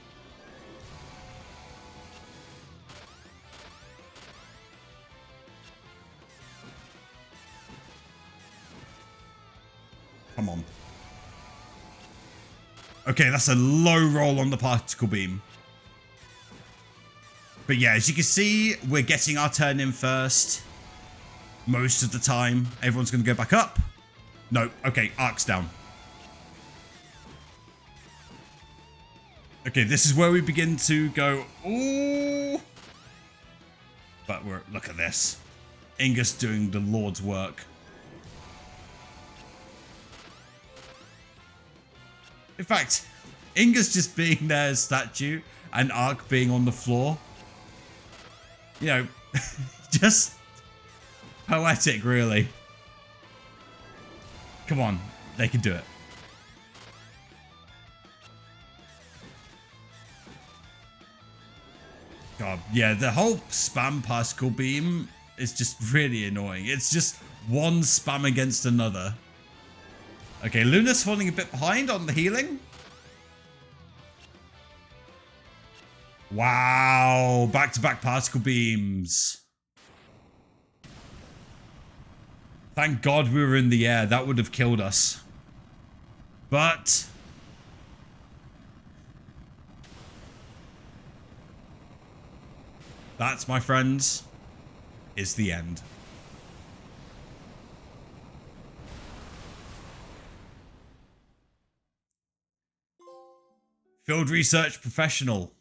Come on. Okay, that's a low roll on the particle beam. But yeah, as you can see, we're getting our turn in first. Most of the time. Everyone's going to go back up. No, okay, arc's down. Okay, this is where we begin to go, ooh. But look at this. Ingus doing the Lord's work. In fact, Ingus just being there as statue and Ark being on the floor. You know, just poetic, really. Come on, they can do it. God, yeah, the whole spam particle beam is just really annoying. It's just one spam against another. Okay, Luna's falling a bit behind on the healing. Wow, back-to-back particle beams. Thank God we were in the air. That would have killed us. But that, my friends, is the end. Field Research Professional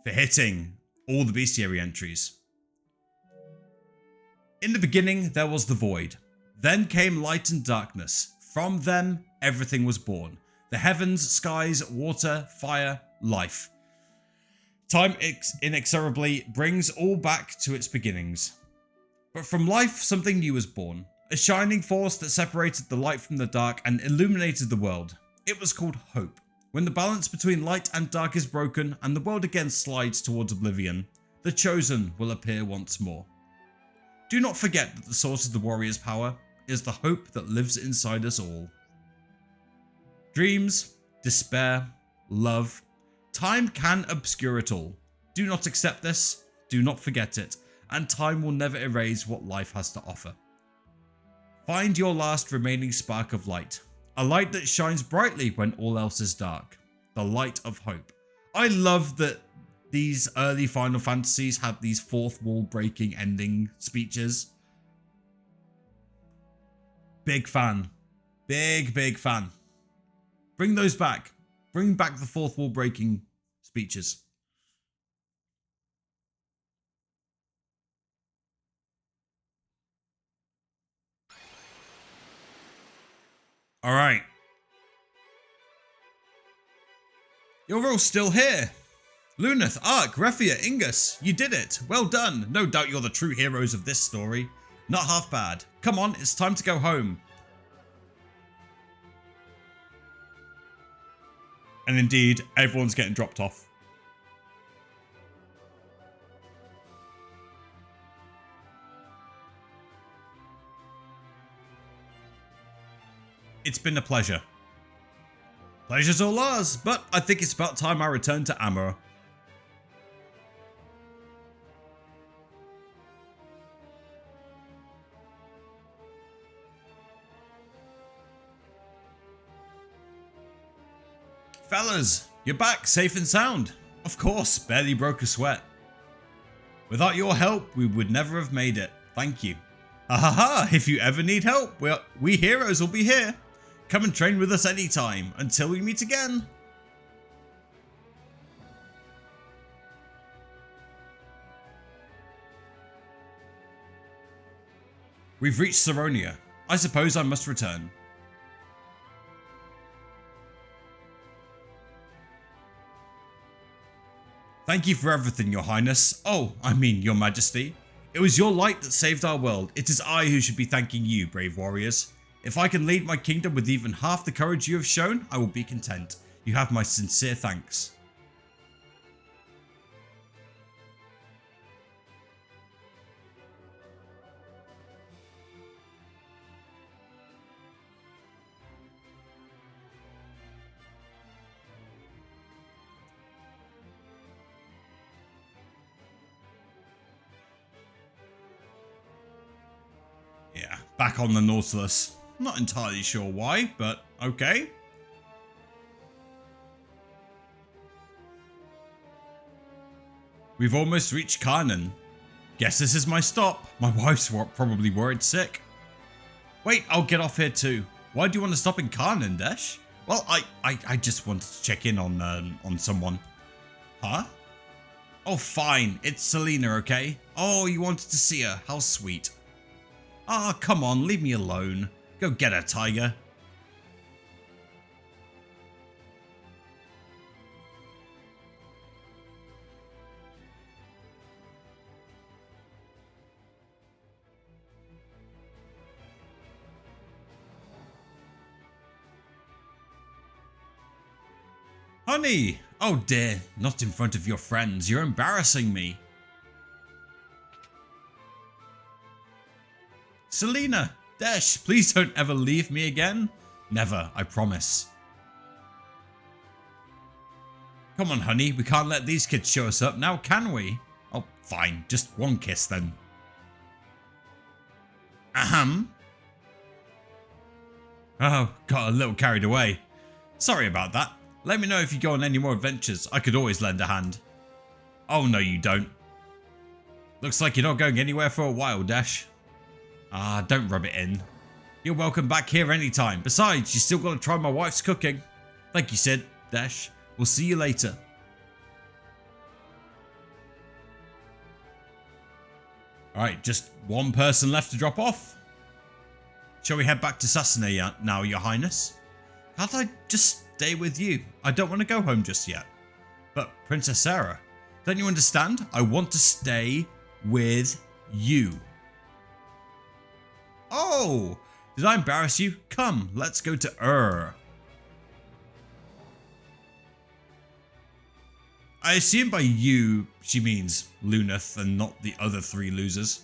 for hitting all the bestiary entries. In the beginning, there was the void. Then came light and darkness. From them, everything was born. The heavens, skies, water, fire, life. Time inexorably brings all back to its beginnings. But from life, something new was born. A shining force that separated the light from the dark and illuminated the world. It was called hope. When the balance between light and dark is broken and the world again slides towards oblivion, the chosen will appear once more. Do not forget that the source of the warrior's power is the hope that lives inside us all. Dreams, despair, love, time can obscure it all. Do not accept this, do not forget it, and time will never erase what life has to offer. Find your last remaining spark of light, a light that shines brightly when all else is dark, the light of hope. I love that these early Final Fantasies had these fourth wall breaking ending speeches. Big fan. Big fan. Bring those back. Bring back the fourth wall breaking speeches. All right. You're all still here. Luneth, Ark, Refia, Ingus, you did it. Well done. No doubt you're the true heroes of this story. Not half bad. Come on, it's time to go home. And indeed, everyone's getting dropped off. It's been a pleasure. Pleasure's all ours, but I think it's about time I return to Amara. Fellas, you're back safe and sound. Of course, barely broke a sweat. Without your help, we would never have made it. Thank you. Ha ha ha, if you ever need help, we heroes will be here. Come and train with us anytime, until we meet again. We've reached Saronia. I suppose I must return. Thank you for everything, Your Highness. Oh, I mean, Your Majesty. It was your light that saved our world. It is I who should be thanking you, brave warriors. If I can lead my kingdom with even half the courage you have shown, I will be content. You have my sincere thanks. Yeah, back on the Nautilus. Not entirely sure why, but okay. We've almost reached Karnan. Guess this is my stop. My wife's probably worried sick. Wait, I'll get off here too. Why do you want to stop in Karnan, Desh? Well, I just wanted to check in on someone. Huh? Oh, fine. It's Selena, okay? Oh, you wanted to see her. How sweet. Ah, come on, leave me alone. Go get her, Tiger. Honey! Oh dear, not in front of your friends. You're embarrassing me. Selena! Desh, please don't ever leave me again. Never, I promise. Come on, honey, we can't let these kids show us up now, can we? Oh, fine, just one kiss then. Ahem. Oh, got a little carried away. Sorry about that. Let me know if you go on any more adventures. I could always lend a hand. Oh, no, you don't. Looks like you're not going anywhere for a while, Dash. Ah, don't rub it in. You're welcome back here anytime. Besides, you still got to try my wife's cooking. Thank you, Sid. Dash. We'll see you later. Alright, just one person left to drop off. Shall we head back to Sasane now, Your Highness? Can't I just stay with you? I don't want to go home just yet. But Princess Sarah, Don't you understand? I want to stay with you. Oh, did I embarrass you? Come, let's go to I assume by you, she means Luneth and not the other 3 losers.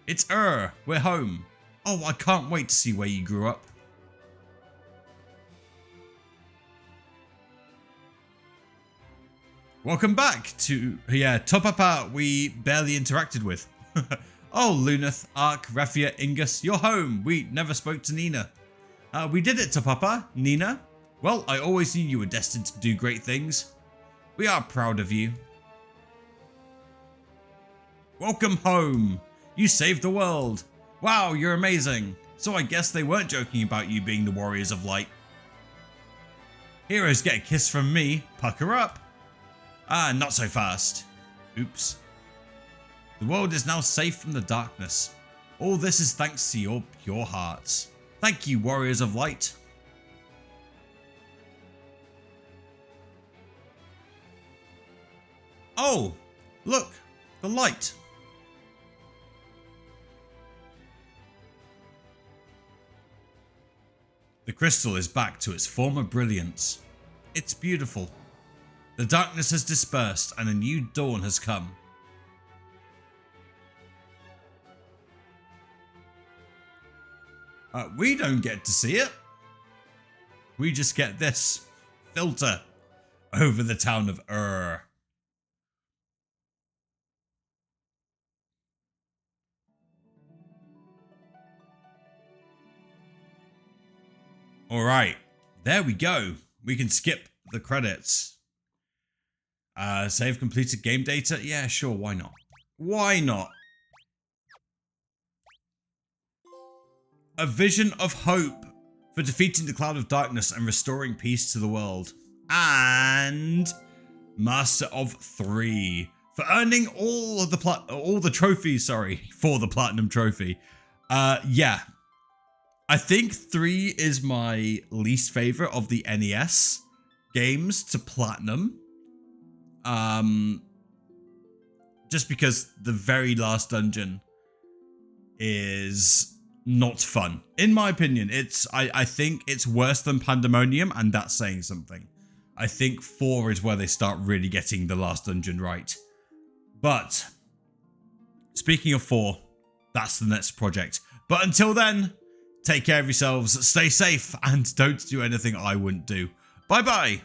It's we're home. Oh, I can't wait to see where you grew up. Welcome back to, Topapa we barely interacted with. Oh, Luneth, Ark, Raphia, Ingus, you're home. We never spoke to Nina. We did it, Topapa. Nina? Well, I always knew you were destined to do great things. We are proud of you. Welcome home. You saved the world. Wow, you're amazing. So I guess they weren't joking about you being the Warriors of Light. Heroes get a kiss from me. Pucker up. Ah, not so fast. Oops. The world is now safe from the darkness. All this is thanks to your pure hearts. Thank you, Warriors of Light. Oh, look, the light. The crystal is back to its former brilliance. It's beautiful. The darkness has dispersed and a new dawn has come. We don't get to see it. We just get this filter over the town of Alright, there we go. We can skip the credits. Save completed game data? Yeah, sure, why not? Why not? A vision of hope for defeating the cloud of darkness and restoring peace to the world. And Master of 3 for earning all the trophies, for the platinum trophy. Yeah. I think 3 is my least favorite of the NES games to platinum. Just because the very last dungeon is not fun. In my opinion, I think it's worse than Pandemonium, and that's saying something. I think 4 is where they start really getting the last dungeon right. But speaking of 4, that's the next project. But until then, take care of yourselves, stay safe, and don't do anything I wouldn't do. Bye bye.